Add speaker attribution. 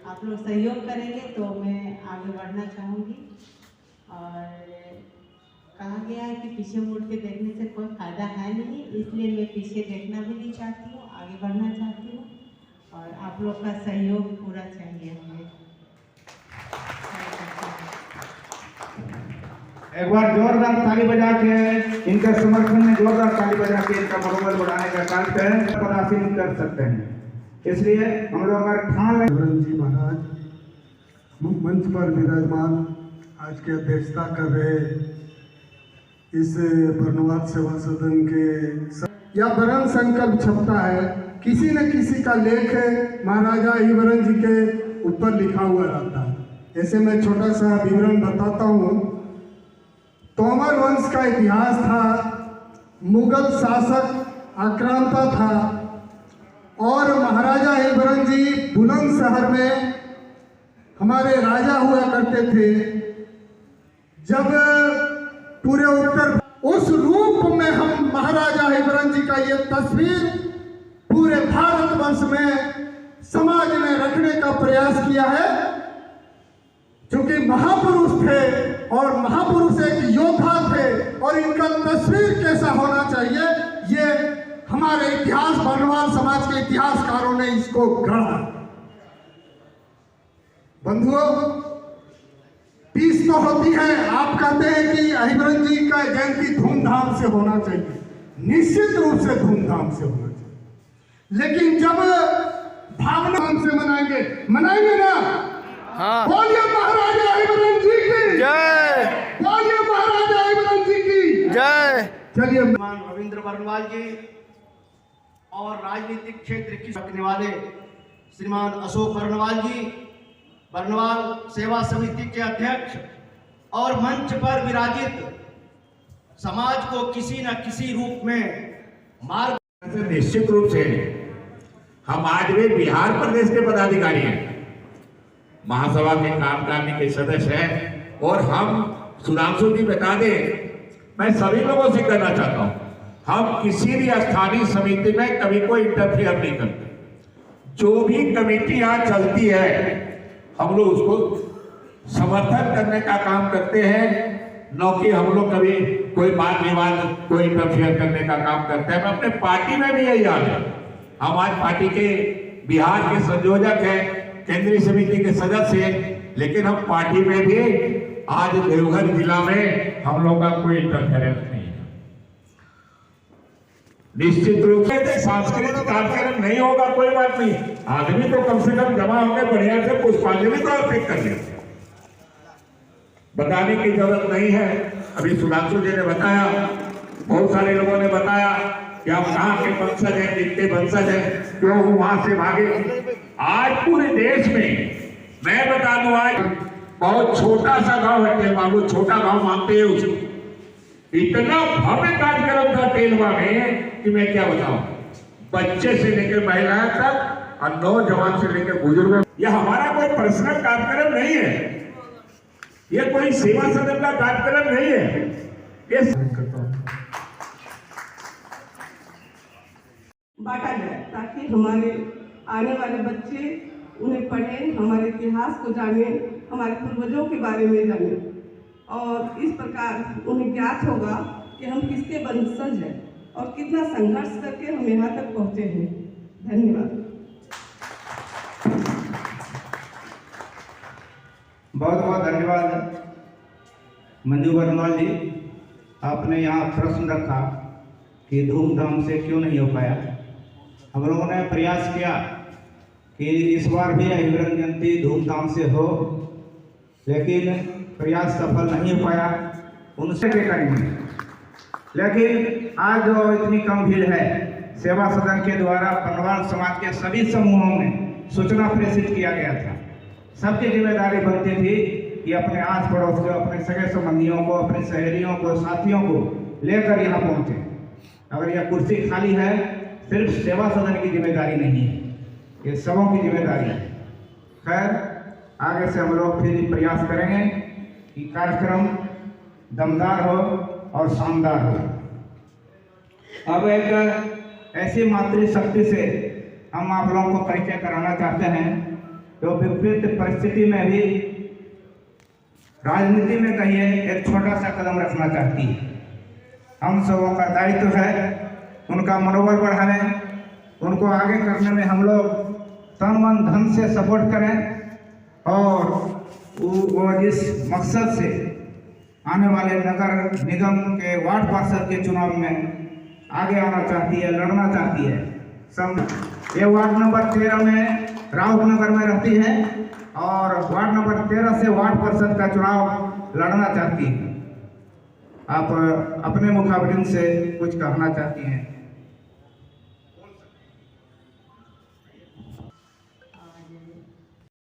Speaker 1: आप लोग सहयोग करेंगे तो मैं आगे बढ़ना चाहूँगी। और कहा गया है कि पीछे मुड़ के देखने से कोई फ़ायदा है नहीं, इसलिए मैं पीछे देखना भी नहीं चाहती हूँ, आगे बढ़ना चाहती हूँ और आप लोग का सहयोग पूरा चाहिए हमें।
Speaker 2: एक बार जोरदार ताली बजा के इनके समर्थन में जोरदार ताली बजा के इनका मनोबल बढ़ाने का काम करें, हासिल कर सकते हैं। इसलिए हम लोग अगर ठान लें।
Speaker 3: विवरण जी महाराज मंच पर विराजमान आज की अध्यक्षता कर रहे इस बरनवाल सेवा सदन के या वरण संकल्प छपता है, किसी न किसी का लेख महाराजा हिवरन जी के ऊपर लिखा हुआ रहता है। ऐसे मैं छोटा सा विवरण बताता हूँ। तोमर वंश का इतिहास था, मुगल शासक आक्रांता था और महाराजा हिवरन जी बुलंदशहर में हमारे राजा हुआ करते थे। जब पूरे उत्तर उस रूप में हम महाराजा हिवरन जी का ये तस्वीर पूरे भारतवर्ष में समाज में रखने का प्रयास किया है, क्योंकि महापुरुष थे और महापुरुष एक योद्धा थे और इनका तस्वीर कैसा होना चाहिए ये हमारे इतिहास बरनवाल समाज के इतिहासकारों ने इसको गढ़ा। बंधुओं, पीस तो होती है, आप कहते हैं कि हिवरन जी का जयंती धूमधाम से होना चाहिए, निश्चित रूप से धूमधाम से होना चाहिए, लेकिन जब भावना से मनाएंगे ना। हाँ। बोलिए महाराजा हिवरन जी की जय, बोलिए महाराजा हिवरन जी की जय। चलिए
Speaker 2: रविंद्र बरनवाल जी और राजनीतिक क्षेत्र की रखने वाले श्रीमान अशोक बरनवाल जी, बरनवाल सेवा समिति के अध्यक्ष और मंच पर विराजित समाज को किसी न किसी रूप में मार्ग।
Speaker 4: निश्चित रूप से हम आज भी बिहार प्रदेश के पदाधिकारी हैं, महासभा के कार्यकारिणी के सदस्य हैं और हम सुधांशु जी बता दें, मैं सभी लोगों से कहना चाहता हूं, हम किसी भी स्थानीय समिति में कभी कोई इंटरफेयर नहीं करते। जो भी कमेटी यहाँ चलती है हम लोग उसको समर्थन करने का काम करते हैं, न कि हम लोग कभी कोई बात विवाद कोई इंटरफेयर करने का काम करते हैं। मैं अपने पार्टी में भी यही याद है, हम आज पार्टी के बिहार के संयोजक हैं, केंद्रीय समिति के सदस्य हैं, लेकिन हम पार्टी में भी आज देवघर जिला में हम लोग का कोई इंटरफेरेंस नहीं है। निश्चित रूप से सांस्कृतिक कार्यक्रम नहीं होगा, कोई बात नहीं, आदमी तो कम से कम जमा होकर बढ़िया से पुष्पांजलि तो अर्पित कर लिया, बताने की जरूरत नहीं है। अभी सुधांशु जी ने बताया, बहुत सारे लोगों ने बताया कि हम कहाँ के वंशज हैं, कितने वंशज हैं, क्यों वहां से भागे। आज पूरे देश में मैं बता दूं, आज बहुत छोटा सा गांव है टेलवा, वो छोटा गांव मानते हैं उसको, इतना भव्य कार्यक्रम था टेलवा में कि मैं क्या बताऊं, बच्चे से लेकर महिलाएं तक और नौजवान से लेकर बुजुर्ग। यह हमारा कोई पर्सनल कार्यक्रम नहीं है, यह कोई सेवा सदन का कार्यक्रम नहीं है।
Speaker 5: बांटा जाए ताकि हमारे आने वाले बच्चे उन्हें पढ़ें, हमारे इतिहास को जानें, हमारे पूर्वजों के बारे में जानें और इस प्रकार उन्हें ज्ञात होगा कि हम किसके वंशज हैं और कितना संघर्ष करके हम यहाँ तक पहुँचे हैं। धन्यवाद।
Speaker 2: बहुत बहुत धन्यवाद मंजू बरनवाल जी, आपने यहाँ प्रश्न रखा कि धूमधाम से क्यों नहीं हो पाया। हम लोगों ने प्रयास किया कि इस बार भी हिवरन जयंती धूमधाम से हो, लेकिन प्रयास सफल नहीं हो पाया, उनसे क्या करेंगे। लेकिन आज जो इतनी कम भीड़ है, सेवा सदन के द्वारा बरनवाल समाज के सभी समूहों में सूचना प्रेषित किया गया था। सबकी जिम्मेदारी बनती थी कि अपने आस पड़ोस को, अपने सगे संबंधियों को, अपने सहेलियों को, साथियों को लेकर यहाँ पहुँचे। अगर यह कुर्सी खाली है, सिर्फ सेवा सदन की जिम्मेदारी नहीं है, ये सबों की जिम्मेदारी है। खैर, आगे से हम लोग फिर प्रयास करेंगे कि कार्यक्रम दमदार हो और शानदार हो। अब एक ऐसी मातृशक्ति से हम आप लोगों को परिचय कराना चाहते हैं जो विपरीत परिस्थिति में भी राजनीति में कहिए एक छोटा सा कदम रखना चाहती है। हम सबों का दायित्व है उनका मनोबल बढ़ाने, उनको आगे करने में हम लोग तन मन धन से सपोर्ट करें और वो जिस मकसद से आने वाले नगर निगम के वार्ड पार्षद के चुनाव में आगे आना चाहती है, लड़ना चाहती है। ये वार्ड नंबर 13 में राउत नगर में रहती है और वार्ड नंबर 13 से वार्ड पार्षद का चुनाव लड़ना चाहती है। आप अपने मुखाबिन से कुछ कहना चाहती हैं?